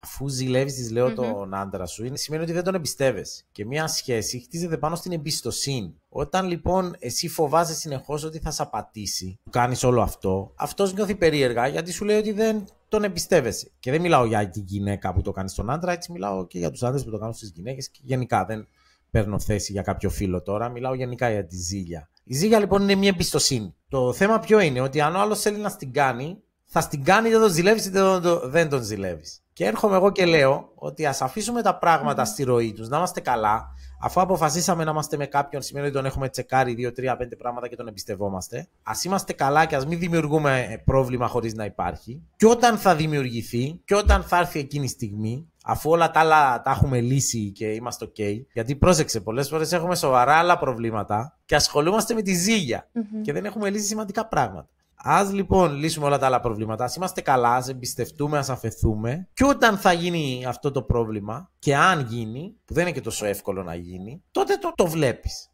Αφού ζηλεύεις, της λέω, τον άντρα σου, σημαίνει ότι δεν τον εμπιστεύεσαι. Και μια σχέση χτίζεται πάνω στην εμπιστοσύνη. Όταν λοιπόν εσύ φοβάσαι συνεχώς ότι θα σε απατήσει, που κάνεις όλο αυτό, αυτός νιώθει περίεργα γιατί σου λέει ότι δεν τον εμπιστεύεσαι. Και δεν μιλάω για τη γυναίκα που το κάνει στον άντρα, έτσι μιλάω και για τους άντρες που το κάνουν στις γυναίκες και γενικά. Δεν παίρνω θέση για κάποιο φίλο τώρα, μιλάω γενικά για τη ζήλια. Η ζήλια λοιπόν είναι μια εμπιστοσύνη. Το θέμα ποιο είναι, ότι αν ο άλλος θέλει να στην κάνει, θα στην κάνει είτε τον ζηλεύεις είτε δεν τον ζηλεύεις. Και έρχομαι εγώ και λέω ότι ας αφήσουμε τα πράγματα στη ροή τους, να είμαστε καλά. Αφού αποφασίσαμε να είμαστε με κάποιον, σημαίνει ότι τον έχουμε τσεκάρει 2, 3, 5 πράγματα και τον εμπιστευόμαστε. Ας είμαστε καλά και ας μην δημιουργούμε πρόβλημα χωρίς να υπάρχει. Και όταν θα δημιουργηθεί, και όταν θα έρθει εκείνη η στιγμή, αφού όλα τα άλλα τα έχουμε λύσει και είμαστε OK, γιατί πρόσεξε, πολλές φορές έχουμε σοβαρά άλλα προβλήματα και ασχολούμαστε με τη ζήλια και δεν έχουμε λύσει σημαντικά πράγματα. Ας λοιπόν λύσουμε όλα τα άλλα προβλήματα, ας είμαστε καλά, ας εμπιστευτούμε, ας αφεθούμε και όταν θα γίνει αυτό το πρόβλημα και αν γίνει, που δεν είναι και τόσο εύκολο να γίνει, τότε το βλέπεις.